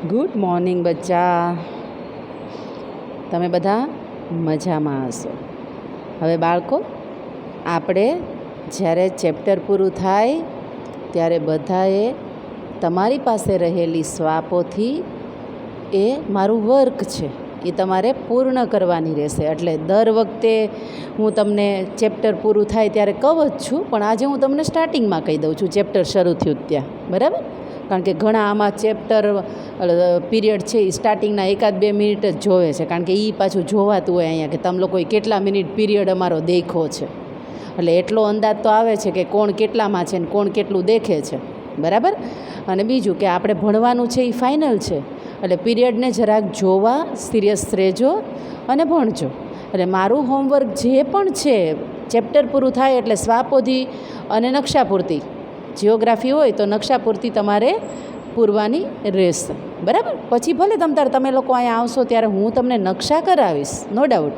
Good morning બચ્ચા. તમે બધા મજામાં હશો. હવે બાળકો, આપણે જ્યારે ચેપ્ટર પૂરું થાય ત્યારે બધાએ તમારી પાસે રહેલી સ્વાપોથી એ મારું વર્ક છે એ તમારે પૂર્ણ કરવાની રહેશે. એટલે દર વખતે હું તમને ચેપ્ટર પૂરું થાય ત્યારે કહું જ છું, પણ આજે હું તમને સ્ટાર્ટિંગમાં કહી દઉં છું ચેપ્ટર શરૂ થયું ત્યાં, બરાબર? કારણ કે ઘણા આમાં ચેપ્ટર પીરિયડ છે એ સ્ટાર્ટિંગના 1-2 મિનિટ જ જોવે છે, કારણ કે એ પાછું જોવાતું હોય અહીંયા કે તમે લોકોએ કેટલા મિનિટ પીરિયડ અમારો દેખ્યો છે. એટલે એટલો અંદાજ તો આવે છે કે કોણ કેટલામાં છે ને કોણ કેટલું દેખે છે, બરાબર? અને બીજું કે આપણે ભણવાનું છે એ ફાઇનલ છે, એટલે પીરિયડને જરાક જોવા સિરિયસ રહેજો અને ભણજો. એટલે મારું હોમવર્ક જે પણ છે ચેપ્ટર પૂરું થાય એટલે સ્વાપોધી અને નકશાપૂર્તિ, જિયોગ્રાફી હોય તો નકશાપૂર્તિ તમારે પૂરવાની રહેશે, બરાબર? પછી ભલે તમે લોકો અહીંયા આવશો ત્યારે હું તમને નકશા કરાવીશ, નો ડાઉટ,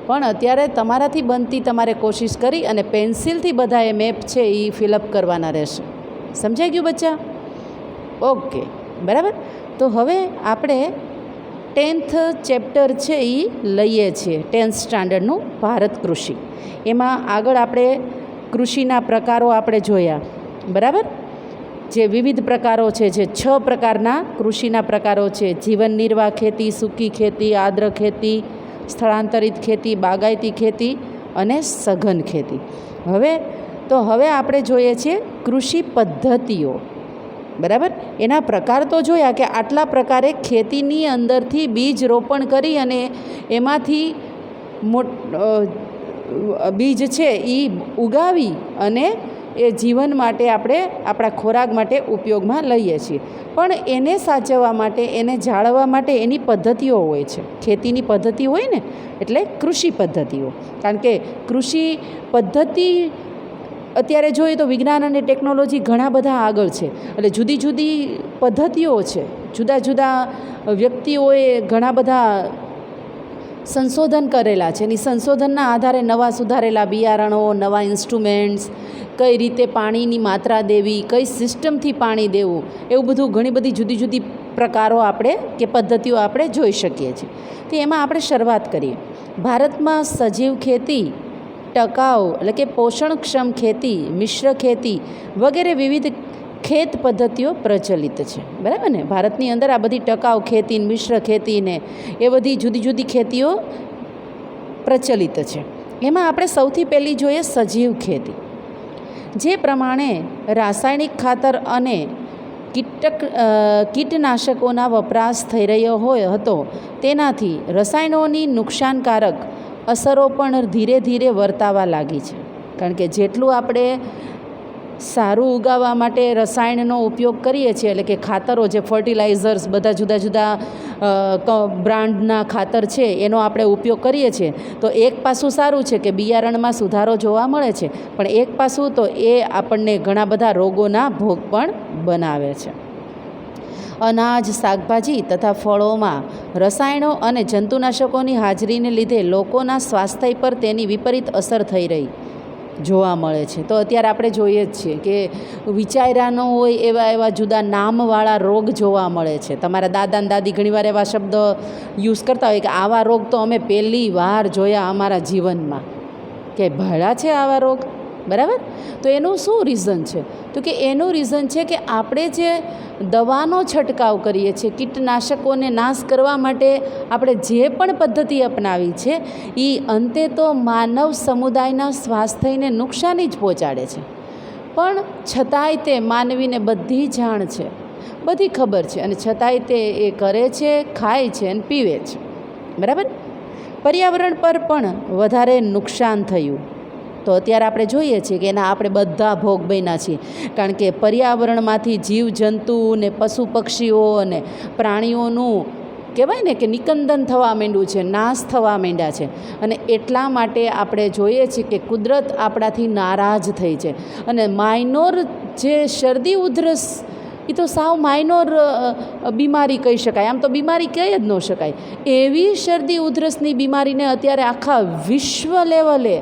પણ અત્યારે તમારાથી બનતી તમારે કોશિશ કરી અને પેન્સિલથી બધા એ મેપ છે એ ફિલઅપ કરવાના રહેશે. સમજાઈ ગયું બચ્ચા? ઓકે, બરાબર. તો હવે આપણે 10th ચેપ્ટર છે એ લઈએ છીએ, 10th સ્ટાન્ડર્ડનું ભારત કૃષિ. એમાં આગળ આપણે કૃષિના પ્રકારો આપણે જોયા, બરાબર? જે વિવિધ પ્રકારો છે, જે 6 પ્રકારના કૃષિના પ્રકારો છે: જીવન નિર્વાહ ખેતી, સૂકી ખેતી, આર્દ્ર ખેતી, સ્થળાંતરિત ખેતી, બાગાયતી ખેતી અને સઘન ખેતી. હવે આપણે જોઈએ છીએ કૃષિ પદ્ધતિઓ, બરાબર? એના પ્રકાર તો જોયા કે આટલા પ્રકારે ખેતીની અંદરથી બીજ રોપણ કરી અને એમાંથી બીજ છે એ ઉગાવી અને એ જીવન માટે આપણે આપણા ખોરાક માટે ઉપયોગમાં લઈએ છીએ. પણ એને સાચવવા માટે, એને જાળવવા માટે એની પદ્ધતિઓ હોય છે. ખેતીની પદ્ધતિ હોય ને, એટલે કૃષિ પદ્ધતિઓ. કારણ કે કૃષિ પદ્ધતિ અત્યારે જોઈએ તો વિજ્ઞાન અને ટેકનોલોજી ઘણા બધા આગળ છે, એટલે જુદી જુદી પદ્ધતિઓ છે. જુદા જુદા વ્યક્તિઓએ ઘણા બધા સંશોધન કરેલા છે. એની સંશોધનના આધારે નવા સુધારેલા બિયારણો, નવા ઇન્સ્ટ્રુમેન્ટ્સ, કઈ રીતે પાણીની માત્રા દેવી, કઈ સિસ્ટમથી પાણી દેવું, એવું બધું ઘણી બધી જુદી જુદી પ્રકારો આપણે કે પદ્ધતિઓ આપણે જોઈ શકીએ છીએ. તો એમાં આપણે શરૂઆત કરીએ. ભારતમાં સજીવ ખેતી, ટકાઉ એટલે કે પોષણક્ષમ ખેતી, મિશ્ર ખેતી વગેરે વિવિધ ખેત પદ્ધતિઓ પ્રચલિત છે, બરાબર ને? ભારતની અંદર આ બધી ટકાઉ ખેતી, મિશ્ર ખેતીને એ બધી જુદી જુદી ખેતીઓ પ્રચલિત છે. એમાં આપણે સૌથી પહેલી જોઈએ સજીવ ખેતી. જે પ્રમાણે રાસાયણિક ખાતર અને કીટનાશકોના વપરાશ થઈ રહ્યો હતો, તેનાથી રસાયણોની નુકસાનકારક અસરો પણ ધીરે ધીરે વર્તાવા લાગી છે. કારણ કે જેટલું આપણે સારું ઉગાવવા માટે રસાયણનો ઉપયોગ કરીએ છીએ, એટલે કે ખાતરો, જે ફર્ટિલાઇઝર્સ, બધા જુદા જુદા બ્રાન્ડના ખાતર છે એનો આપણે ઉપયોગ કરીએ છીએ, તો એક પાસું સારું છે કે બિયારણમાં સુધારો જોવા મળે છે, પણ એક પાસું તો એ આપણને ઘણા બધા રોગોના ભોગ પણ બનાવે છે. અનાજ, શાકભાજી તથા ફળોમાં રસાયણો અને જંતુનાશકોની હાજરીને લીધે લોકોના સ્વાસ્થ્ય પર તેની વિપરીત અસર થઈ રહી જોવા મળે છે. તો અત્યારે આપણે જોઈએ જ છીએ કે વિચાર્યા ન હોય એવા જુદા નામવાળા રોગ જોવા મળે છે. તમારા દાદા ને દાદી ઘણીવાર એવા શબ્દ યુઝ કરતા હોય કે આવા રોગ તો અમે પહેલી વાર જોયા અમારા જીવનમાં, કે ભળા છે આવા રોગ, બરાબર? તો એનું શું રીઝન છે? તો કે એનું રીઝન છે કે આપણે જે દવાનો છંટકાવ કરીએ છીએ, કીટનાશકોને નાશ કરવા માટે આપણે જે પણ પદ્ધતિ અપનાવી છે એ અંતે તો માનવ સમુદાયના સ્વાસ્થ્યને નુકસાની જ પહોંચાડે છે. પણ છતાંય તે માનવીને બધી જાણ છે, બધી ખબર છે, અને છતાંય તે એ કરે છે, ખાય છે અને પીવે છે, બરાબર? પર્યાવરણ પર પણ વધારે નુકસાન થયું તો અત્યારે આપણે જોઈએ છીએ કે એના આપણે બધા ભોગ બન્યા છીએ. કારણ કે પર્યાવરણમાંથી જીવજંતુ ને પશુ પક્ષીઓ અને પ્રાણીઓનું કહેવાય ને કે નિકંદન થવા માંડ્યું છે, નાશ થવા માંડ્યા છે. અને એટલા માટે આપણે જોઈએ છીએ કે કુદરત આપણાથી નારાજ થઈ છે. અને માઇનોર જે શરદી ઉધરસ, એ તો સાવ માઇનોર બીમારી કહી શકાય, આમ તો બીમારી કહી જ ન શકાય, એવી શરદી ઉધરસની બીમારીને અત્યારે આખા વિશ્વ લેવલે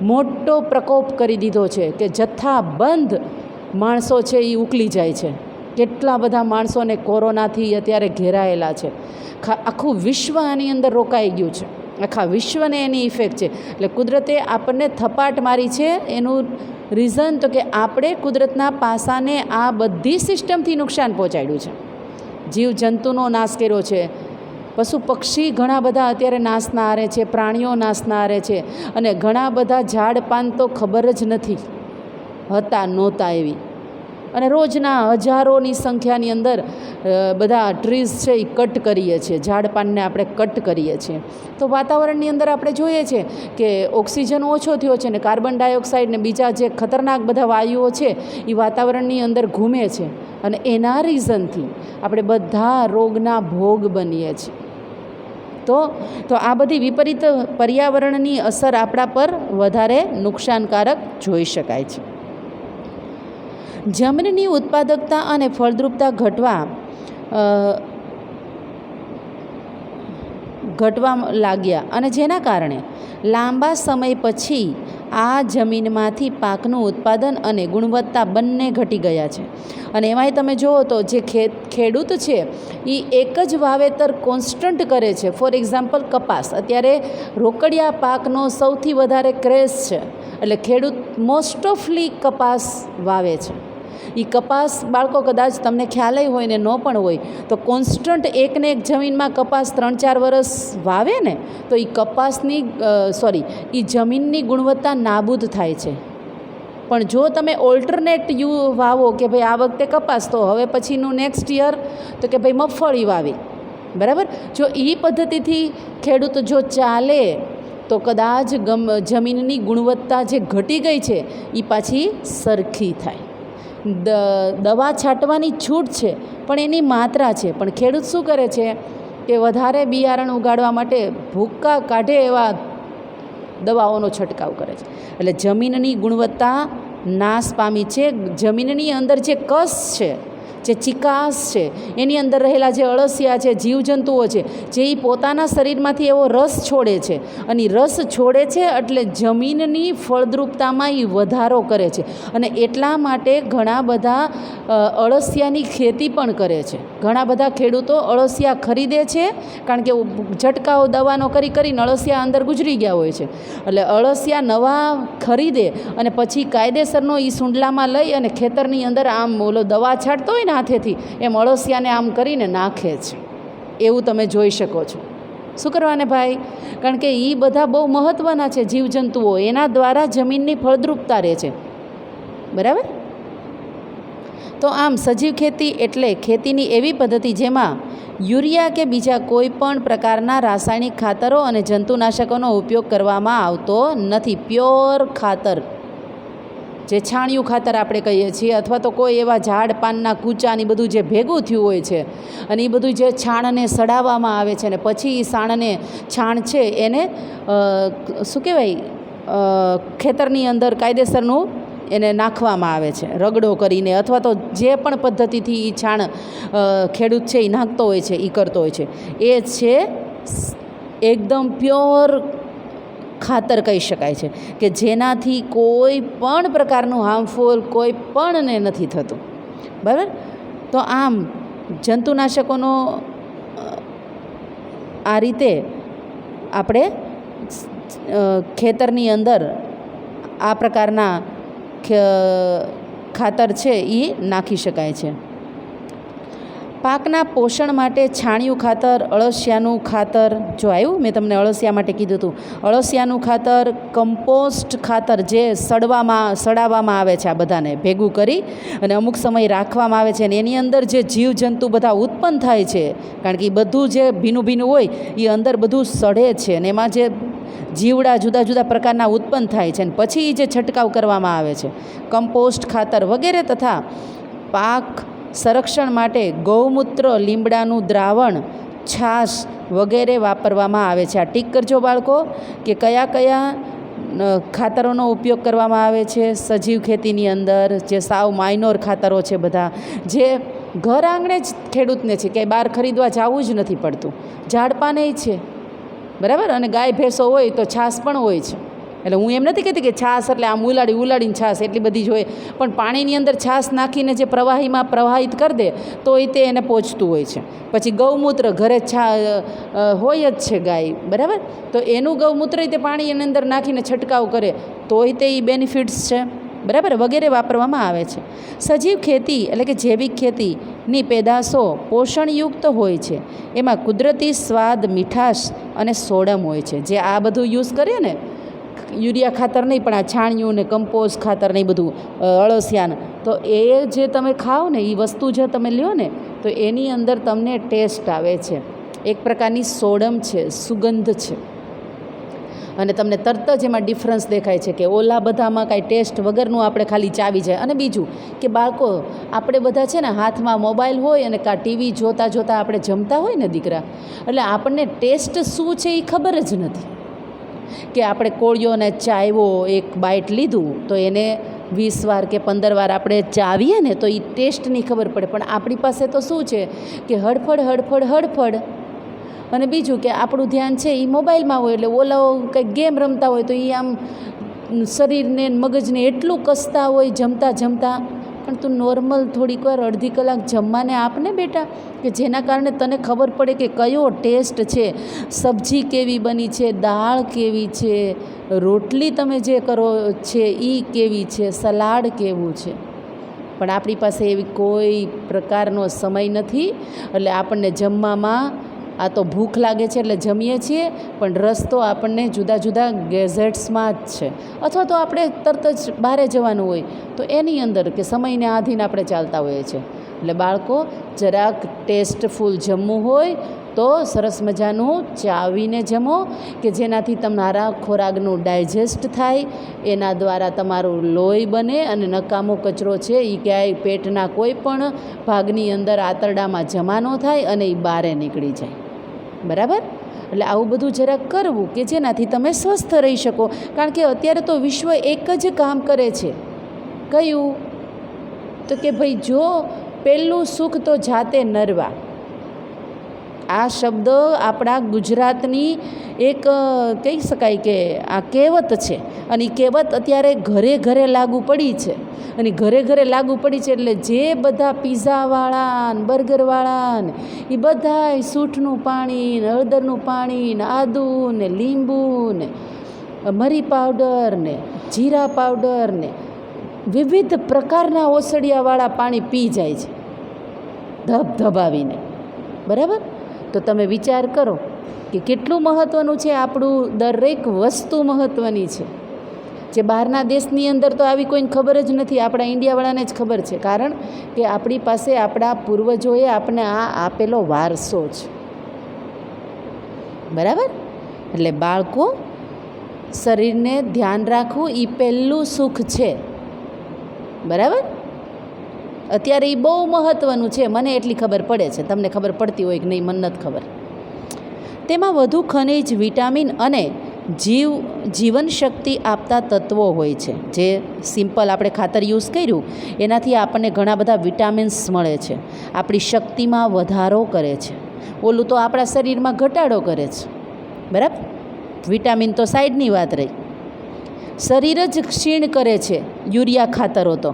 મોટો પ્રકોપ કરી દીધો છે કે જથ્થાબંધ માણસો છે એ ઉકલી જાય છે. કેટલા બધા માણસોને કોરોનાથી અત્યારે ઘેરાયેલા છે. આખું વિશ્વ આની અંદર રોકાઈ ગયું છે, આખા વિશ્વને એની ઇફેક્ટ છે. એટલે કુદરતે આપણને થપાટ મારી છે. એનું રીઝન તો કે આપણે કુદરતના પાસાને આ બધી સિસ્ટમથી નુકસાન પહોંચાડ્યું છે. જીવજંતુનો નાશ કર્યો છે, પશુ પક્ષી ઘણા બધા અત્યારે નાશના આરે છે, પ્રાણીઓ નાશના આરે છે, અને ઘણા બધા ઝાડ પાન તો ખબર જ નથી હતા નહોતા એવી. અને રોજના હજારોની સંખ્યાની અંદર બધા ટ્રીઝ છે એ કટ કરીએ છીએ, ઝાડ પાનને આપણે કટ કરીએ છીએ. તો વાતાવરણની અંદર આપણે જોઈએ છે કે ઓક્સિજન ઓછો થયો છે ને કાર્બન ડાયોક્સાઇડ ને બીજા જે ખતરનાક બધા વાયુઓ છે એ વાતાવરણની અંદર ઘૂમે છે, અને એના રીઝનથી આપણે બધા રોગના ભોગ બનીએ છીએ. તો આ બધી વિપરીત પર્યાવરણની અસર આપણા પર વધારે નુકસાનકારક જોઈ શકાય છે. જમીનની ઉત્પાદકતા અને ફળદ્રુપતા ઘટવા લાગ્યા, અને જેના કારણે લાંબા સમય પછી આ જમીનમાંથી પાકનું ઉત્પાદન અને ગુણવત્તા બંને ઘટી ગયા છે. અને એમાંય તમે જુઓ તો જે ખેડૂત છે એ એક જ વાવેતર કોન્સ્ટન્ટ કરે છે. ફોર એક્ઝામ્પલ કપાસ, અત્યારે રોકડિયા પાકનો સૌથી વધારે ક્રેઝ છે, એટલે ખેડૂત મોસ્ટ ઓફલી કપાસ વાવે છે. એ કપાસ બાળકો કદાચ તમને ખ્યાલ હોય ને ન પણ હોય તો કોન્સ્ટન્ટ એકને એક જમીનમાં કપાસ 3-4 વર્ષ વાવે ને તો એ કપાસની એ જમીનની ગુણવત્તા નાબૂદ થાય છે. પણ જો તમે ઓલ્ટરનેટ વાવો કે ભાઈ આ વખતે કપાસ તો હવે પછીનું નેક્સ્ટ યર તો કે ભાઈ મગફળી વાવી, બરાબર, જો એ પદ્ધતિથી ખેડૂત જો ચાલે તો કદાચ જમીનની ગુણવત્તા જે ઘટી ગઈ છે એ પાછી સરખી થાય. દવા છાંટવાની છૂટ છે પણ એની માત્રા છે. પણ ખેડૂત શું કરે છે કે વધારે બિયારણ ઉગાડવા માટે ભૂક્કા કાઢે એવા દવાઓનો છંટકાવ કરે છે. એટલે જમીનની ગુણવત્તા નાશ પામી છે. જમીનની અંદર જે કસ છે, જે ચિકાસ છે, એની અંદર રહેલા જે અળસિયા છે, જીવજંતુઓ છે, જે એ પોતાના શરીરમાંથી એવો રસ છોડે છે, અને રસ છોડે છે એટલે જમીનની ફળદ્રુપતામાં એ વધારો કરે છે. અને એટલા માટે ઘણા બધા અળસિયાની ખેતી પણ કરે છે. ઘણા બધા ખેડૂતો અળસિયા ખરીદે છે, કારણ કે છંટકાવ દવાનો કરીને અળસિયા અંદર ગુજરી ગયા હોય છે. એટલે અળસિયા નવા ખરીદે અને પછી કાયદેસરનો એ સૂંડલામાં લઈ અને ખેતરની અંદર આમ દવા છાંટતો હોય ને હાથેથી એમ અળસિયાને આમ કરીને નાખે છે. એવું તમે જોઈ શકો છો. શું કરવાને ભાઈ? કારણ કે એ બધા બહુ મહત્ત્વના છે જીવજંતુઓ, એના દ્વારા જમીનની ફળદ્રુપતા રહે છે, બરાબર. તો આમ સજીવ ખેતી એટલે ખેતીની એવી પદ્ધતિ જેમાં યુરિયા કે બીજા કોઈ પણ પ્રકારના રાસાયણિક ખાતરો અને જંતુનાશકોનો ઉપયોગ કરવામાં આવતો નથી. પ્યોર ખાતર, જે છાણિયું ખાતર આપણે કહીએ છીએ, અથવા તો કોઈ એવા ઝાડ પાનના કૂચાની બધું જે ભેગું થયું હોય છે અને એ બધું જે છાણને સડાવવામાં આવે છે ને પછી એ છાણ છે એને શું કહેવાય ખેતરની અંદર કાયદેસરનું એને નાખવામાં આવે છે રગડો કરીને, અથવા તો જે પણ પદ્ધતિથી એ છાણ ખેડૂત છે એ નાખતો હોય છે, એ કરતો હોય છે, એ છે એકદમ પ્યોર ખાતર કહી શકાય છે, કે જેનાથી કોઈ પણ પ્રકારનું હાર્મફુલ કોઈ પણને નથી થતું, બરાબર. તો આમ જંતુનાશકોનો આ રીતે આપણે ખેતરની અંદર આ પ્રકારના ખાતર છે એ નાખી શકાય છે. પાકના પોષણ માટે છાણિયું ખાતર, અળસિયાનું ખાતર, જો આવ્યું મેં તમને અળસિયા માટે કીધું હતું, અળસિયાનું ખાતર, કમ્પોસ્ટ ખાતર જે સડાવવામાં આવે છે, આ બધાને ભેગું કરી અને અમુક સમય રાખવામાં આવે છે, અને એની અંદર જે જીવજંતુ બધા ઉત્પન્ન થાય છે, કારણ કે એ બધું જે ભીનું ભીનું હોય એ અંદર બધું સડે છે અને એમાં જે જીવડા જુદા જુદા પ્રકારના ઉત્પન્ન થાય છે, અને પછી જે છંટકાવ કરવામાં આવે છે, કમ્પોસ્ટ ખાતર વગેરે, તથા પાક સંરક્ષણ માટે ગૌમૂત્ર, લીમડાનું દ્રાવણ, છાશ વગેરે વાપરવામાં આવે છે. આ ટીક કરજો બાળકો કે કયા કયા ખાતરોનો ઉપયોગ કરવામાં આવે છે સજીવ ખેતીની અંદર. જે સાવ માઇનોર ખાતરો છે બધા, જે ઘર આંગણે જ ખેડૂતને છે, કે બહાર ખરીદવા જવું જ નથી પડતું. ઝાડપાને છે, બરાબર, અને ગાય ભેંસો હોય તો છાશ પણ હોય છે, એટલે હું એમ નથી કહેતી કે છાશ એટલે આમ ઉલાડીને છાશ એટલી બધી જ હોય, પણ પાણીની અંદર છાશ નાખીને જે પ્રવાહીમાં પ્રવાહિત કરી દે તો તે એને પહોંચતું હોય છે. પછી ગૌમૂત્ર ઘરે હોય જ છે ગાય, બરાબર, તો એનું ગૌમૂત્ર તે પાણી એની અંદર નાખીને છંટકાવ કરે તોય તે એ બેનિફિટ્સ છે, બરાબર, વગેરે વાપરવામાં આવે છે. સજીવ ખેતી એટલે કે જૈવિક ખેતીની પેદાશો પોષણયુક્ત હોય છે. એમાં કુદરતી સ્વાદ, મીઠાશ અને સોડમ હોય છે. જે આ બધું યુઝ કરીએ ને, યુરિયા ખાતર નહીં પણ આ છાણિયું ને કમ્પોઝ ખાતર ને એ બધું અળસિયાને, તો એ જે તમે ખાઓ ને એ વસ્તુ જે તમે લ્યો ને તો એની અંદર તમને ટેસ્ટ આવે છે, એક પ્રકારની સોડમ છે, સુગંધ છે, અને તમને તરત જ એમાં ડિફરન્સ દેખાય છે કે ઓલા બધામાં કાંઈ ટેસ્ટ વગરનું આપણે ખાલી ચાવી જાય. અને બીજું કે બાળકો આપણે બધા છે ને હાથમાં મોબાઈલ હોય અને કાં ટીવી જોતાં આપણે જમતા હોય ને દીકરા, એટલે આપણને ટેસ્ટ શું છે એ ખબર જ નથી. કે આપણે કોળિયોને ચાવ્યો, એક બાઇટ લીધું તો એને 20 વાર કે 15 વાર આપણે ચાવીએ ને તો એ ટેસ્ટની ખબર પડે. પણ આપણી પાસે તો શું છે કે હડફડ, અને બીજું કે આપણું ધ્યાન છે એ મોબાઈલમાં હોય. એટલે ઓલાઓ કંઈક ગેમ રમતા હોય તો એ આમ શરીરને મગજને એટલું કસતા હોય જમતા, પણ તું નોર્મલ થોડીક વાર અડધી કલાક જમવાને આપને બેટા, કે જેના કારણે તને ખબર પડે કે કયો ટેસ્ટ છે, સબ્જી કેવી બની છે, દાળ કેવી છે, રોટલી તમે જે કરો છે એ કેવી છે, સલાડ કેવું છે. પણ આપણી પાસે એવી કોઈ પ્રકારનો સમય નથી. એટલે આપણને જમવામાં આ તો ભૂખ લાગે છે એટલે જમીએ છીએ, પણ રસ તો આપણને જુદા ગેઝેટ્સમાં જ છે. અથવા તો આપણે તરત જ બહાર જવાનું હોય તો એની અંદર કે સમયને આધીન આપણે ચાલતા હોઈએ છીએ. એટલે બાળકો જરાક ટેસ્ટફુલ જમવું હોય તો સરસ મજાનું ચાવીને જમો, કે જેનાથી તમારા ખોરાકનું ડાયજેસ્ટ થાય, એના દ્વારા તમારું લોહી બને અને નકામો કચરો છે એ ક્યાંય પેટના કોઈ પણ ભાગની અંદર આંતરડામાં જમા ન થાય અને એ બહાર નીકળી જાય, બરાબર. એટલે આવું બધું જરાક કરવું કે જેનાથી તમે સ્વસ્થ રહી શકો. કારણ કે અત્યારે તો વિશ્વ એક જ કામ કરે છે, કયું તો કે ભાઈ જો પહેલું સુખ તો જાતે નરવા. આ શબ્દ આપણા ગુજરાતની એક કહી શકાય કે આ કહેવત છે, અને એ કહેવત અત્યારે ઘરે લાગુ પડી છે. અને ઘરે લાગુ પડી છે એટલે જે બધા પીઝાવાળા ને બર્ગરવાળા ને એ બધા સૂંઠનું પાણી ને હળદરનું પાણી ને આદુ ને લીંબુ ને મરી પાવડર ને જીરા પાવડર ને વિવિધ પ્રકારના ઓસડિયાવાળા પાણી પી જાય છે ધબધબાવીને, બરાબર. તો તમે વિચાર કરો કે કેટલું મહત્ત્વનું છે આપણું, દરેક વસ્તુ મહત્ત્વની છે. જે બહારના દેશની અંદર તો આવી કોઈને ખબર જ નથી, આપણા ઇન્ડિયાવાળાને જ ખબર છે. કારણ કે આપણી પાસે આપણા પૂર્વજોએ આપણે આ આપેલો વારસો છે, બરાબર. એટલે બાળકો શરીરને ધ્યાન રાખવું એ પહેલું સુખ છે, બરાબર. અત્યારે એ બહુ મહત્ત્વનું છે, મને એટલી ખબર પડે છે, તમને ખબર પડતી હોય કે નહીં મને નથી ખબર. તેમાં વધુ ખનિજ, વિટામિન અને જીવનશક્તિ આપતા તત્વો હોય છે. જે સિમ્પલ આપણે ખાતર યુઝ કર્યું એનાથી આપણને ઘણા બધા વિટામિન્સ મળે છે, આપણી શક્તિમાં વધારો કરે છે. ઓલું તો આપણા શરીરમાં ઘટાડો કરે છે, બરાબર. વિટામિન તો સાઈડની વાત રહી. શરીર જ ક્ષીણ કરે છે યુરિયા ખાતરો તો.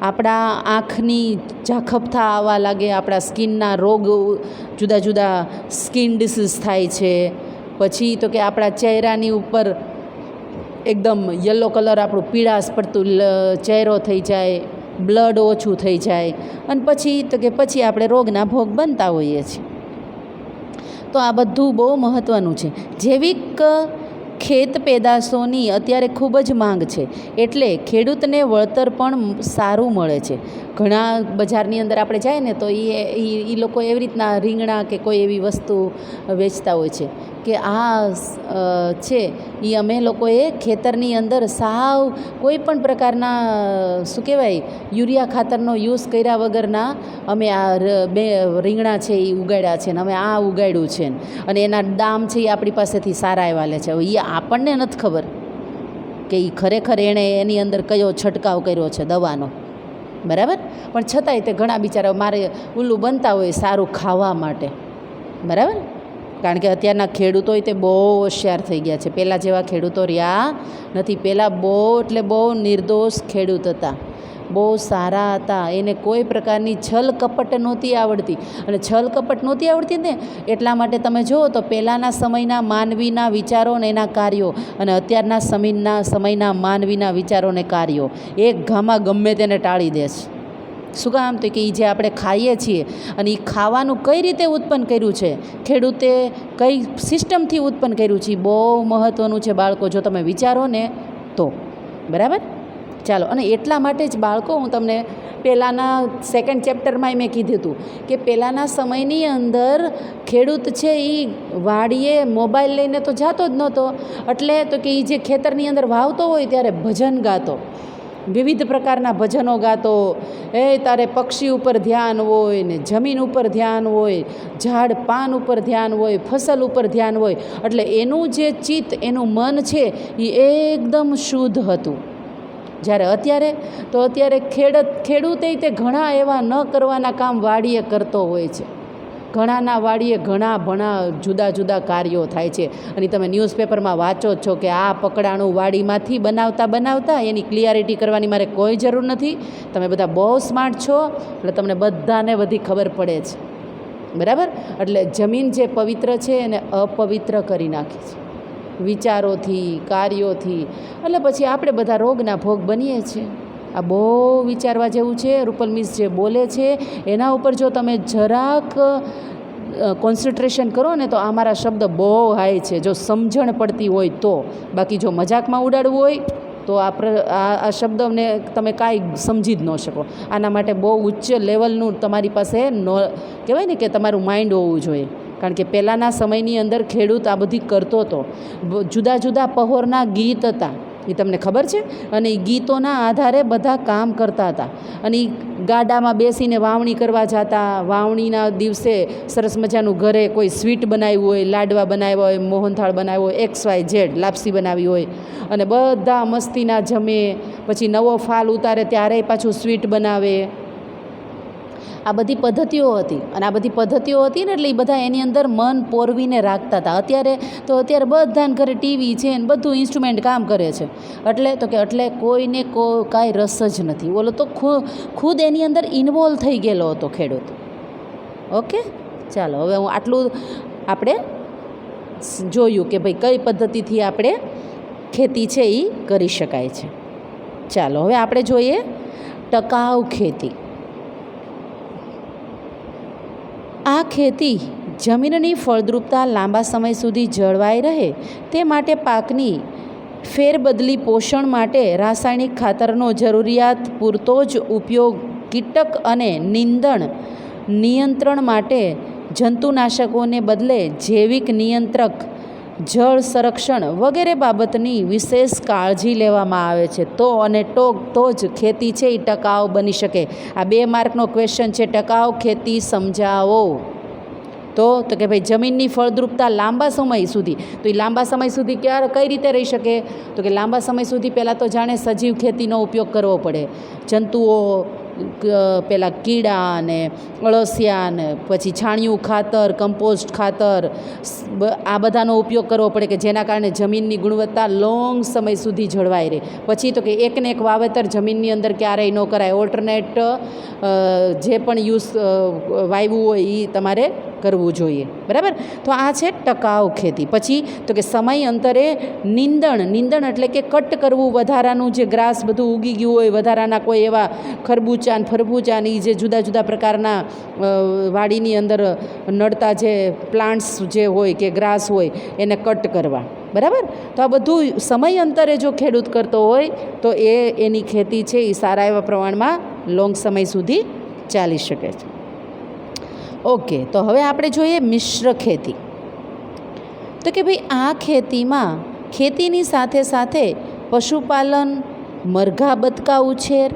આપણા આંખની ઝાખપથા આવવા લાગે, આપણા સ્કિનના રોગ, જુદા સ્કિન ડિસીઝ થાય છે. પછી તો કે આપણા ચહેરાની ઉપર એકદમ યલો કલર, આપણું પીળાશ પડતું ચહેરો થઈ જાય, બ્લડ ઓછું થઈ જાય, અને પછી આપણે રોગના ભોગ બનતા હોઈએ છીએ. તો આ બધું બહુ મહત્ત્વનું છે. જૈવિક ખેત પેદાશોની અત્યારે ખૂબ જ માંગ છે, એટલે ખેડૂતને વળતર પણ સારું મળે છે. ઘણા બજારની અંદર આપણે જાય ને તો એ લોકો એવી રીતના રીંગણા કે કોઈ એવી વસ્તુ વેચતા હોય છે કે આ છે એ અમે લોકોએ ખેતરની અંદર સાવ કોઈ પણ પ્રકારના શું કહેવાય યુરિયા ખાતરનો યુઝ કર્યા વગરના અમે આ રીંગણા છે એ ઉગાડ્યા છે ને અમે આ ઉગાડ્યું છે, અને એના દામ છે એ આપણી પાસેથી સારા એવા લે છે. એ આપણને નથી ખબર કે એ ખરેખર એણે એની અંદર કયો છંટકાવ કર્યો છે દવાનો, બરાબર. પણ છતાંય તે ઘણા બિચારા મારે ઉલ્લું બનતા હોય સારું ખાવા માટે, બરાબર. કારણ કે અત્યારના ખેડૂતોય તે બહુ હોશિયાર થઈ ગયા છે. પહેલાં જેવા ખેડૂતો રહ્યા નથી. પહેલાં બહુ એટલે બહુ નિર્દોષ ખેડૂત હતા, બહુ સારા હતા. એને કોઈ પ્રકારની છલ કપટ નહોતી આવડતી. અને છલ કપટ નહોતી આવડતી ને એટલા માટે તમે જુઓ તો પહેલાંના સમયના માનવીના વિચારો અને એના કાર્યો અને અત્યારના સમયના માનવીના વિચારો અને કાર્યો એક ઘામાં ગમે તેને ટાળી દે છે. શું કામ? તો કે એ જે આપણે ખાઈએ છીએ અને એ ખાવાનું કઈ રીતે ઉત્પન્ન કર્યું છે, ખેડૂતે કઈ સિસ્ટમથી ઉત્પન્ન કર્યું છે, એ બહુ મહત્ત્વનું છે બાળકો, જો તમે વિચારો ને તો. બરાબર? ચાલો, અને એટલા માટે જ બાળકો હું તમને પહેલાંના સેકન્ડ ચેપ્ટરમાં મેં કીધું હતું કે પહેલાંના સમયની અંદર ખેડૂત છે એ વાડીએ મોબાઈલ લઈને તો જતો જ નહોતો. એટલે તો કે એ જે ખેતરની અંદર વાવતો હોય ત્યારે ભજન ગાતો, વિવિધ પ્રકારના ભજનો ગાતો. એ તારે પક્ષી ઉપર ધ્યાન હોય ને જમીન ઉપર ધ્યાન હોય, ઝાડ પાન ઉપર ધ્યાન હોય, ફસલ ઉપર ધ્યાન હોય. એટલે એનું જે ચિત્ત, એનું મન છે એ એકદમ શુદ્ધ હતું. જ્યારે અત્યારે ખેડૂતે તે ઘણા એવા ન કરવાના કામ વાડીએ કરતો હોય છે. ઘણાના વાડીએ ઘણા જુદા જુદા કાર્યો થાય છે. અને તમે ન્યૂઝપેપરમાં વાંચો જ છો કે આ પકડાણું વાડીમાંથી બનાવતા એની ક્લિયરિટી કરવાની મારે કોઈ જરૂર નથી. તમે બધા બહુ સ્માર્ટ છો એટલે તમને બધાને બધી ખબર પડે છે. બરાબર? એટલે જમીન જે પવિત્ર છે એને અપવિત્ર કરી નાખી છે વિચારોથી, કાર્યોથી. એટલે પછી આપણે બધા રોગના ભોગ બનીએ છીએ. આ બહુ વિચારવા જેવું છે. રૂપલ મિસ જે બોલે છે એના ઉપર જો તમે જરાક કોન્સન્ટ્રેશન કરો ને તો આ મારા શબ્દ બહુ હાઈ છે, જો સમજણ પડતી હોય તો. બાકી જો મજાકમાં ઉડાડવું હોય તો આ શબ્દને તમે કાંઈ સમજી જ ન શકો. આના માટે બહુ ઉચ્ચ લેવલનું તમારી પાસે કહેવાય ને કે તમારું માઇન્ડ હોવું જોઈએ. કારણ કે પહેલાંના સમયની અંદર ખેડૂત આ બધી કરતો હતો. જુદા જુદા પહોરના ગીત હતા, એ તમને ખબર છે. અને એ ગીતોના આધારે બધા કામ કરતા હતા. અને એ ગાડામાં બેસીને વાવણી કરવા જતા. વાવણીના દિવસે સરસ મજાનું ઘરે કોઈ સ્વીટ બનાવ્યું હોય, લાડવા બનાવ્યા હોય, મોહનથાળ બનાવ્યો હોય, XYZ લાપસી બનાવી હોય, અને બધા મસ્તીના જમે. પછી નવો ફાલ ઉતારે ત્યારે પાછું સ્વીટ બનાવે. આ બધી પદ્ધતિઓ હતી. અને આ બધી પદ્ધતિઓ હતી ને એટલે એ બધા એની અંદર મન પોરવીને રાખતા હતા. અત્યારે બધાને ઘરે ટીવી છે ને બધું ઇન્સ્ટ્રુમેન્ટ કામ કરે છે. એટલે કોઈને કાંઈ રસ જ નથી. ઓલો તો ખુદ એની અંદર ઇન્વોલ્વ થઈ ગયેલો હતો ખેડૂત. ઓકે, ચાલો હવે હું આટલું આપણે જોયું કે ભાઈ કઈ પદ્ધતિથી આપણે ખેતી છે એ કરી શકાય છે. ચાલો હવે આપણે જોઈએ ટકાઉ ખેતી. આ ખેતી જમીનની ફળદ્રુપતા લાંબા સમય સુધી જળવાઈ રહે તે માટે પાકની ફેરબદલી, પોષણ માટે રાસાયણિક ખાતરનો જરૂરિયાત પૂરતો જ ઉપયોગ, કીટક અને નીંદણ નિયંત્રણ માટે જંતુનાશકોને બદલે જૈવિક નિયંત્રક, જળ સંરક્ષણ વગેરે બાબતની વિશેષ કાળજી લેવામાં આવે છે તો જ ખેતી છે એ ટકાઉ બની શકે. આ 2 માર્કનો ક્વેશ્ચન છે. ટકાઉ ખેતી સમજાવો. તો કે ભાઈ જમીનની ફળદ્રુપતા લાંબા સમય સુધી, તો એ લાંબા સમય સુધી કઈ રીતે રહી શકે? તો કે લાંબા સમય સુધી પહેલાં તો જાણે સજીવ ખેતીનો ઉપયોગ કરવો પડે. જંતુઓ, પેલા કીડા ને અળસિયા ને પછી છાણિયું ખાતર, કમ્પોસ્ટ ખાતર, આ બધાનો ઉપયોગ કરવો પડે કે જેના કારણે જમીનની ગુણવત્તા લોંગ સમય સુધી જળવાઈ રહે. પછી તો કે એકને એક વાવેતર જમીનની અંદર ક્યારેય ન કરાય. ઓલ્ટરનેટ જે પણ વાવ્યું હોય એ તમારે કરવું જોઈએ. બરાબર? તો આ છે ટકાઉ ખેતી. પછી તો કે સમય અંતરે નીંદણ એટલે કે કટ કરવું. વધારાનું જે ગ્રાસ બધું ઉગી ગયું હોય, વધારાના કોઈ એવા ખરબૂચા ને ફરબૂચા ને જે જુદા જુદા પ્રકારના વાડીની અંદર નડતા જે પ્લાન્ટ્સ જે હોય કે ગ્રાસ હોય એને કટ કરવા. બરાબર? તો આ બધું સમય અંતરે જો ખેડૂત કરતો હોય તો એની ખેતી છે એ સારા એવા પ્રમાણમાં લોંગ સમય સુધી ચાલી શકે છે. ઓકે, તો હવે આપણે જોઈએ મિશ્ર ખેતી. તો કે ભાઈ આ ખેતીમાં ખેતીની સાથે સાથે પશુપાલન, મરઘા બતકા ઉછેર,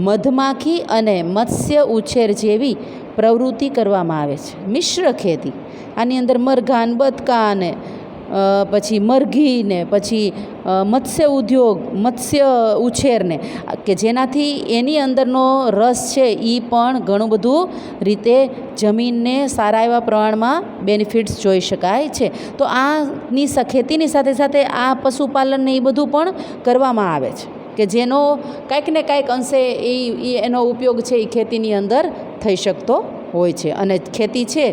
મધમાખી અને મત્સ્ય ઉછેર જેવી પ્રવૃત્તિ કરવામાં આવે છે. મિશ્ર ખેતી, આની અંદર મરઘા ને બતકા ને પછી મરઘી ને પછી મત્સ્ય ઉદ્યોગ, મત્સ્ય ઉછેરને, કે જેનાથી એની અંદરનો રસ છે એ પણ ઘણું બધું રીતે જમીનને સારા એવા પ્રમાણમાં બેનિફિટ્સ જોઈ શકાય છે. તો આની ખેતીની સાથે સાથે આ પશુપાલનને એ બધું પણ કરવામાં આવે છે, કે જેનો કાંઈક ને કાંઈક અંશે એનો ઉપયોગ છે એ ખેતીની અંદર થઈ શકતો હોય છે. અને ખેતી છે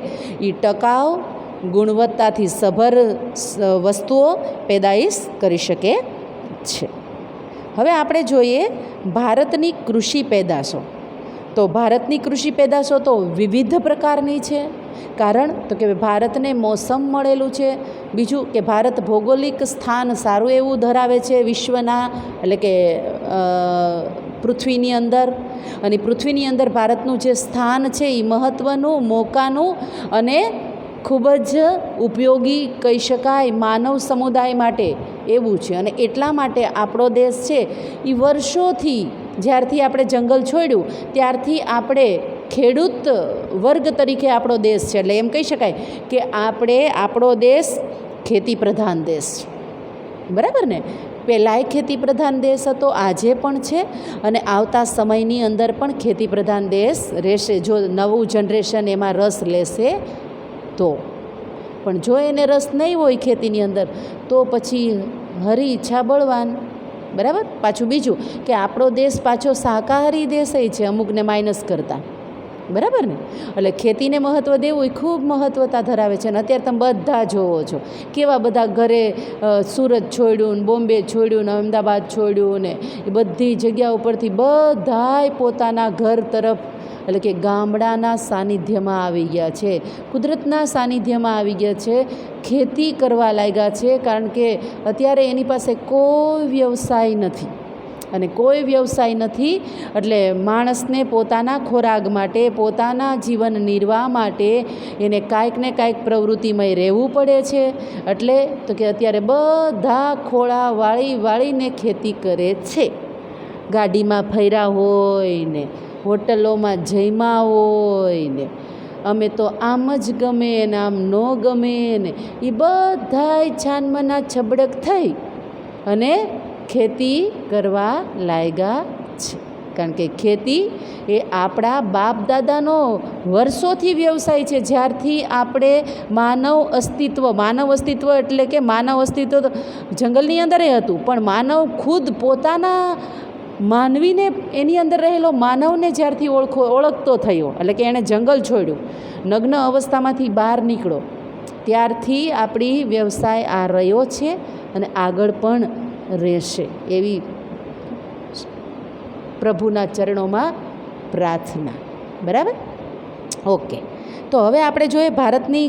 એ ટકાઉ, ગુણવત્તાથી સભર વસ્તુઓ પેદાઈશ કરી શકે છે. હવે આપણે જોઈએ ભારતની કૃષિ પેદાશો. તો ભારતની કૃષિ પેદાશો તો વિવિધ પ્રકારની છે. કારણ તો કે ભારતને મોસમ મળેલું છે. બીજું કે ભારત ભૌગોલિક સ્થાન સારું એવું ધરાવે છે વિશ્વના, એટલે કે પૃથ્વીની અંદર. અને પૃથ્વીની અંદર ભારતનું જે સ્થાન છે એ મહત્ત્વનું, મોકાનું અને ખૂબ જ ઉપયોગી કહી શકાય માનવ સમુદાય માટે એવું છે. અને એટલા માટે આપણો દેશ છે એ વર્ષોથી, જ્યારથી આપણે જંગલ છોડ્યું ત્યારથી આપણે ખેડૂત વર્ગ તરીકે આપણો દેશ છે. એટલે એમ કહી શકાય કે આપણો દેશ ખેતી પ્રધાન દેશ છે. બરાબર ને? પહેલાંય ખેતી પ્રધાન દેશ હતો, આજે પણ છે, અને આવતા સમયની અંદર પણ ખેતી પ્રધાન દેશ રહેશે, જો નવું જનરેશન એમાં રસ લેશે તો. પણ જો એને રસ નહીં હોય ખેતીની અંદર તો પછી હરી ઈચ્છા બળવાન. બરાબર? પાછું બીજું કે આપણો દેશ પાછો શાકાહારી દેશ છે અમુકને માઇનસ કરતાં. બરાબર ને? એટલે ખેતીને મહત્ત્વ દેવું એ ખૂબ મહત્ત્વતા ધરાવે છે. અને અત્યારે તમે બધા જોવો છો કેવા બધા ઘરે સુરત છોડ્યું ને, બોમ્બે છોડ્યું ને, અમદાવાદ છોડ્યું ને, એ બધી જગ્યા ઉપરથી બધાય પોતાના ઘર તરફ, એટલે કે ગામડાના સાનિધ્યમાં આવી ગયા છે, કુદરતના સાનિધ્યમાં આવી ગયા છે, ખેતી કરવા લાગ્યા છે. કારણ કે અત્યારે એની પાસે કોઈ વ્યવસાય નથી. અને કોઈ વ્યવસાય નથી એટલે માણસને પોતાના ખોરાક માટે, પોતાના જીવન નિર્વાહ માટે એને કાંઈક ને કાંઈક પ્રવૃત્તિમય રહેવું પડે છે. એટલે તો કે અત્યારે બધા ખોળા વાળીને ખેતી કરે છે. ગાડીમાં ફર્યા હોય ને, હોટલોમાં જમ્યા હોય ને, અમે તો આમ જ ગમે ને આમ ન ગમે ને, એ બધાય છાનમાના છબડક થઈ અને ખેતી કરવા લાગ્યા છે. કારણ કે ખેતી એ આપણા બાપ દાદાનો વર્ષોથી વ્યવસાય છે. જ્યારથી આપણે માનવ અસ્તિત્વ એટલે કે માનવ અસ્તિત્વ તો જંગલની અંદર હતું, પણ માનવ ખુદ પોતાના માનવીને, એની અંદર રહેલો માનવને જ્યારથી ઓળખતો થયો, એટલે કે એણે જંગલ છોડ્યું, નગ્ન અવસ્થામાંથી બહાર નીકળો, ત્યારથી આપણી વ્યવસાય આ રહ્યો છે અને આગળ પણ રહેશે એવી પ્રભુના ચરણોમાં પ્રાર્થના. બરાબર? ઓકે. તો હવે આપણે જોઈએ ભારતની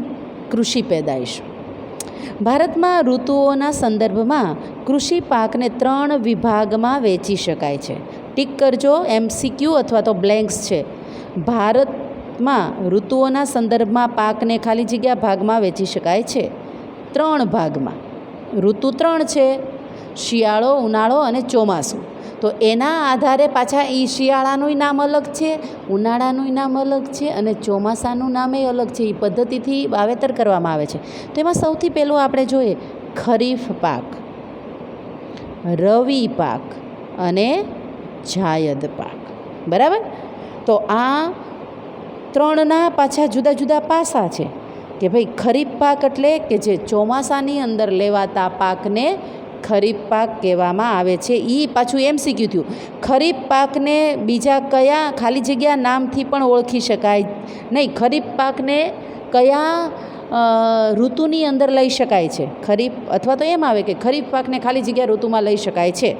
કૃષિ પેદાઈશ. ભારતમાં ઋતુઓના સંદર્ભમાં કૃષિ પાકને 3 વિભાગમાં વહેંચી શકાય છે. ટીક કરજો, MCQ અથવા તો બ્લેન્ક્સ છે. ભારતમાં ઋતુઓના સંદર્ભમાં પાકને ખાલી જગ્યા ભાગમાં વહેંચી શકાય છે 3 ભાગમાં. ઋતુ 3 છે: શિયાળો, ઉનાળો અને ચોમાસું. તો એના આધારે પાછા એ શિયાળાનું નામ અલગ છે, ઉનાળાનું નામ અલગ છે અને ચોમાસાનું નામે અલગ છે. એ પદ્ધતિથી વાવેતર કરવામાં આવે છે. તો એમાં સૌથી પહેલું આપણે જોઈએ ખરીફ પાક, રવિ પાક અને જાયદ પાક. બરાબર? તો આ 3ના પાછા જુદા જુદા પાસા છે. કે ભાઈ ખરીફ પાક એટલે કે જે ચોમાસાની અંદર લેવાતા પાકને ખરીફ પાક કહેવામાં આવે છે. એ પાછું MCQ થયું. ખરીફ પાકને બીજા કયા ખાલી જગ્યા નામથી પણ ઓળખી શકાય નહીં. ખરીફ પાકને કયા ઋતુની અંદર લઈ શકાય છે? ખરીફ, અથવા તો એમ આવે કે ખરીફ પાકને ખાલી જગ્યા ઋતુમાં લઈ શકાય છે.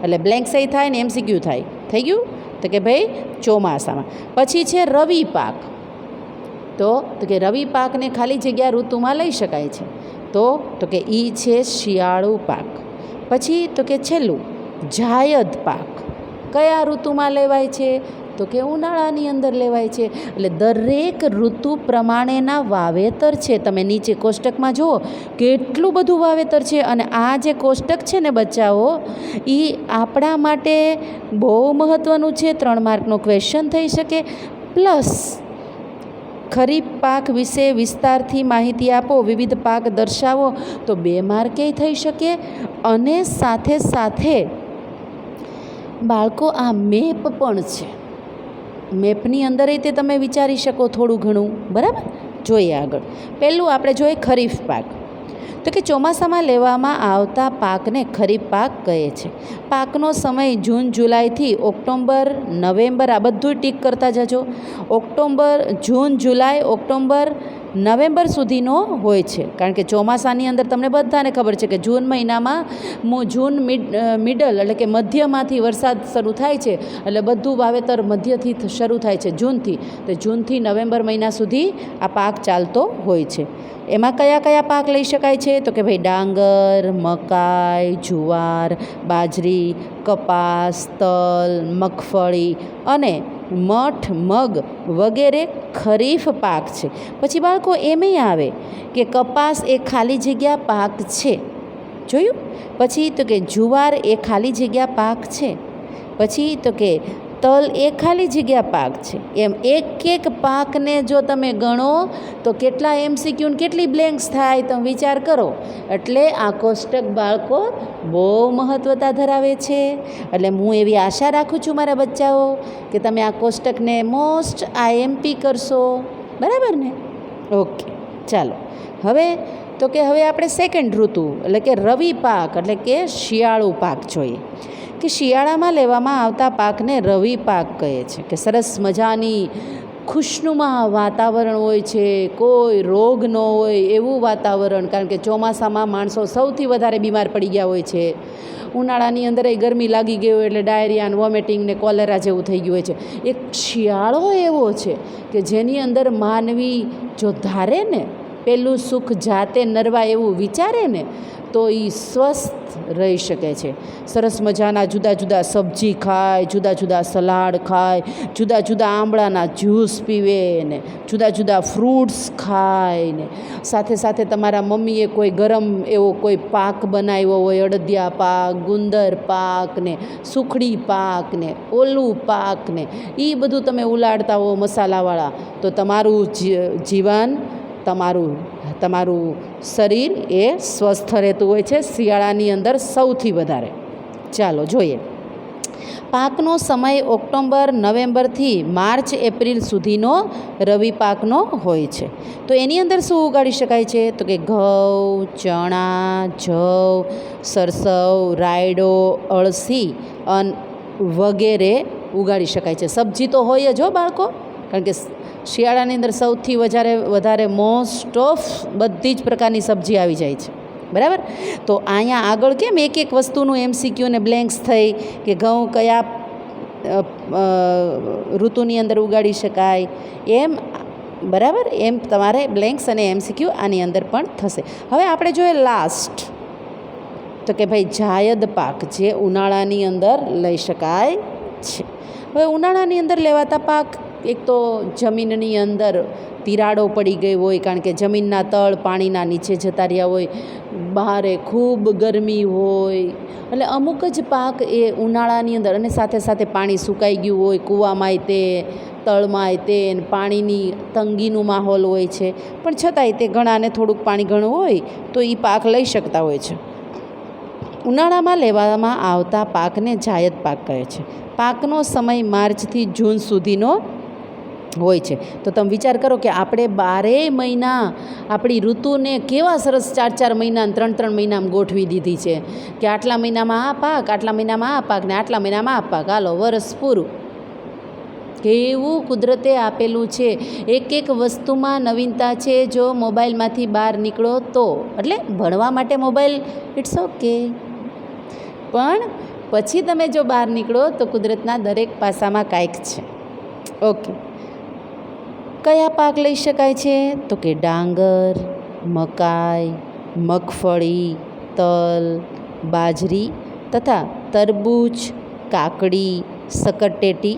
એટલે બ્લેન્ક સહી થાય ને MCQ થાય. થઈ ગયું? તો કે ભાઈ ચોમાસામાં. પછી છે રવિ પાક. તો કે રવિ પાકને ખાલી જગ્યા ઋતુમાં લઈ શકાય છે. તો કે એ છે શિયાળુ પાક. પછી તો કે છેલ્લું જાયદ પાક. કયા ઋતુમાં લેવાય છે? તો કે ઉનાળાની અંદર લેવાય છે. એટલે દરેક ઋતુ પ્રમાણેના વાવેતર છે. તમે નીચે કોષ્ટકમાં જુઓ કેટલું બધું વાવેતર છે. અને આ જે કોષ્ટક છે ને બચ્ચાઓ, એ આપણા માટે બહુ મહત્ત્વનું છે. 3 માર્કનો ક્વેશ્ચન થઈ શકે. પ્લસ ખરીફ પાક વિશે વિસ્તારથી માહિતી આપો, વિવિધ પાક દર્શાવો, તો 2 માર્કે થઈ શકે. અને સાથે સાથે બાળકો આ મેપ પણ છે. મેપની અંદર તે તમે વિચારી શકો થોડું ઘણું. બરાબર, જોઈએ આગળ. પહેલું આપણે જોઈએ ખરીફ પાક. તો કે ચોમાસામાં લેવામાં આવતા પાકને ખરીફ પાક કહે છે. પાકનો સમય જૂન જુલાઈથી ઓક્ટોબર નવેમ્બર, આ બધું ટીક કરતા જજો. જૂન જુલાઈ ઓક્ટોબર નવેમ્બર સુધીનો હોય છે. કારણ કે ચોમાસાની અંદર તમને બધાને ખબર છે કે જૂન મહિનામાં મિડલ એટલે કે મધ્યમાંથી વરસાદ શરૂ થાય છે. એટલે બધું વાવેતર મધ્યથી શરૂ થાય છે, જૂનથી. તો જૂનથી નવેમ્બર મહિના સુધી આ પાક ચાલતો હોય છે. એમાં કયા કયા પાક લઈ શકાય છે? તો કે ભાઈ ડાંગર, મકાઈ, જુવાર, બાજરી, કપાસ, તલ, મગફળી અને મઠ, મગ વગેરે ખરીફ પાક છે. પછી બાળકો એમેય આવે કે કપાસ એ ખાલી જગ્યા પાક છે, જોયું? પછી તો કે જુવાર એ ખાલી જગ્યા પાક છે. પછી તો કે તલ એ ખાલી જગ્યા પાક છે. એમ એક પાકને જો તમે ગણો તો કેટલા MCQ ને કેટલી બ્લેન્ક્સ થાય, તમે વિચાર કરો. એટલે આ કોષ્ટક બાળકો બહુ મહત્ત્વતા ધરાવે છે. એટલે હું એવી આશા રાખું છું મારા બચ્ચાઓ કે તમે આ કોષ્ટકને મોસ્ટ IMP કરશો. બરાબર ને? ઓકે, ચાલો. હવે આપણે સેકન્ડ ઋતુ એટલે કે રવિ પાક એટલે કે શિયાળુ પાક જોઈએ. કે શિયાળામાં લેવામાં આવતા પાકને રવિ પાક કહે છે. કે સરસ મજાની ખુશનુમા વાતાવરણ હોય છે, કોઈ રોગ ન હોય એવું વાતાવરણ. કારણ કે ચોમાસામાં માણસો સૌથી વધારે બીમાર પડી ગયા હોય છે. ઉનાળાની અંદર ગરમી લાગી ગઈ હોય એટલે ડાયરિયા ને વોમિટિંગ ને કોલેરા જેવું થઈ ગયું હોય છે. એક શિયાળો એવો છે કે જેની અંદર માનવી જો ધારે ને, પેલું સુખ જાતે નરવા એવું વિચારે ને, તો એ સ્વસ્થ રહી શકે છે. સરસ મજાના જુદા જુદા સબ્જી ખાય, જુદા જુદા સલાડ ખાય, જુદા જુદા આંબળાના જ્યુસ પીવે ને જુદા જુદા ફ્રૂટ્સ ખાય ને સાથે સાથે તમારા મમ્મીએ કોઈ ગરમ એવો કોઈ પાક બનાવ્યો હોય, અડદિયા પાક, ગુંદર પાક ને સુખડી પાક ને ઓલું પાક ને એ બધું તમે ઉલાડતા હો મસાલાવાળા, તો તમારું જીવન, તમારું શરીર એ સ્વસ્થ રહેતું હોય છે શિયાળાની અંદર સૌથી વધારે. ચાલો જોઈએ. પાકનો સમય ઓક્ટોબર નવેમ્બરથી માર્ચ એપ્રિલ સુધીનો રવિ પાકનો હોય છે. તો એની અંદર શું ઉગાડી શકાય છે? તો કે ઘઉં, ચણા, જવ, સરસવ, રાયડો, અળસી વગેરે ઉગાડી શકાય છે. સબ્જી તો હોય જ હો બાળકો, કારણ કે શિયાળાની અંદર સૌથી વધારે મોસ્ટ ઓફ બધી જ પ્રકારની સબ્જી આવી જાય છે. બરાબર? તો અહીંયા આગળ કેમ એક વસ્તુનું MCQ ને બ્લેન્ક્સ થઈ કે ઘઉં કયા ઋતુની અંદર ઉગાડી શકાય એમ. બરાબર? એમ તમારે બ્લેન્ક્સ અને MCQ આની અંદર પણ થશે. હવે આપણે જોઈએ લાસ્ટ, તો કે ભાઈ જાયદ પાક જે ઉનાળાની અંદર લઈ શકાય છે. હવે ઉનાળાની અંદર લેવાતા પાક, એક તો જમીનની અંદર તિરાડો પડી ગઈ હોય, કારણ કે જમીનના તળ પાણીના નીચે જતા રહ્યા હોય, બહારે ખૂબ ગરમી હોય, એટલે અમુક જ પાક એ ઉનાળાની અંદર, અને સાથે સાથે પાણી સુકાઈ ગયું હોય, કૂવામાંય તે તળમાંય તે પાણીની તંગીનું માહોલ હોય છે, પણ છતાંય તે ઘણાને થોડુંક પાણી ઘણું હોય તો એ પાક લઈ શકતા હોય છે. ઉનાળામાં લેવામાં આવતા પાકને જાયદ પાક કહે છે. પાકનો સમય માર્ચથી જૂન સુધીનો હોય છે. તો તમે વિચાર કરો કે આપણે 12 મહિના આપણી ઋતુને કેવા સરસ 4 મહિના 3 મહિનામાં ગોઠવી દીધી છે કે આટલા મહિનામાં આ પાક, આટલા મહિનામાં આ પાક ને આટલા મહિનામાં આ પાક, હાલો વરસ પૂરું. કેવું કુદરતે આપેલું છે. એક વસ્તુમાં નવીનતા છે. જો મોબાઈલમાંથી બહાર નીકળો તો, એટલે ભણવા માટે મોબાઈલ ઇટ્સ ઓકે, પણ પછી તમે જો બહાર નીકળો તો કુદરતના દરેક પાસામાં કાંઈક છે. ઓકે, કયા પાક લઈ શકાય છે? તો કે ડાંગર, મકાઈ, મગફળી, તલ, બાજરી તથા તરબૂચ, કાકડી, સકરટેટી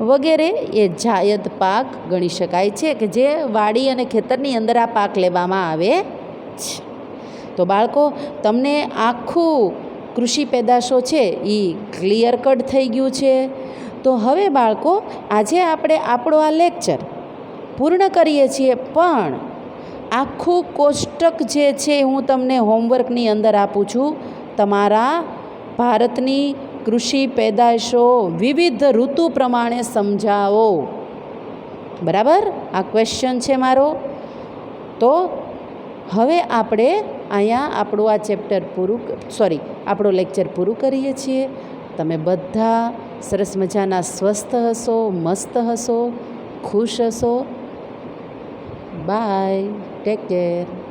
વગેરે એ જાયદ પાક ગણી શકાય છે કે જે વાડી અને ખેતરની અંદર આ પાક લેવામાં આવે છે. તો બાળકો, તમને આખું કૃષિ પેદાશો છે એ ક્લિયર કટ થઈ ગયું છે. તો હવે બાળકો, આજે આપણે આપણો આ લેક્ચર પૂર્ણ કરીએ છીએ, પણ આખું કોષ્ટક જે છે હું તમને હોમવર્કની અંદર આપું છું. તમારા ભારતની કૃષિ પેદાશો વિવિધ ઋતુ પ્રમાણે સમજાવો. બરાબર, આ ક્વેશ્ચન છે મારો. તો હવે આપણે અહીંયા આપણું આ ચેપ્ટર આપણો લેક્ચર પૂરું કરીએ છીએ. તમે બધા સરસ મજાના સ્વસ્થ હશો, મસ્ત હશો, ખુશ હશો. Bye, take care.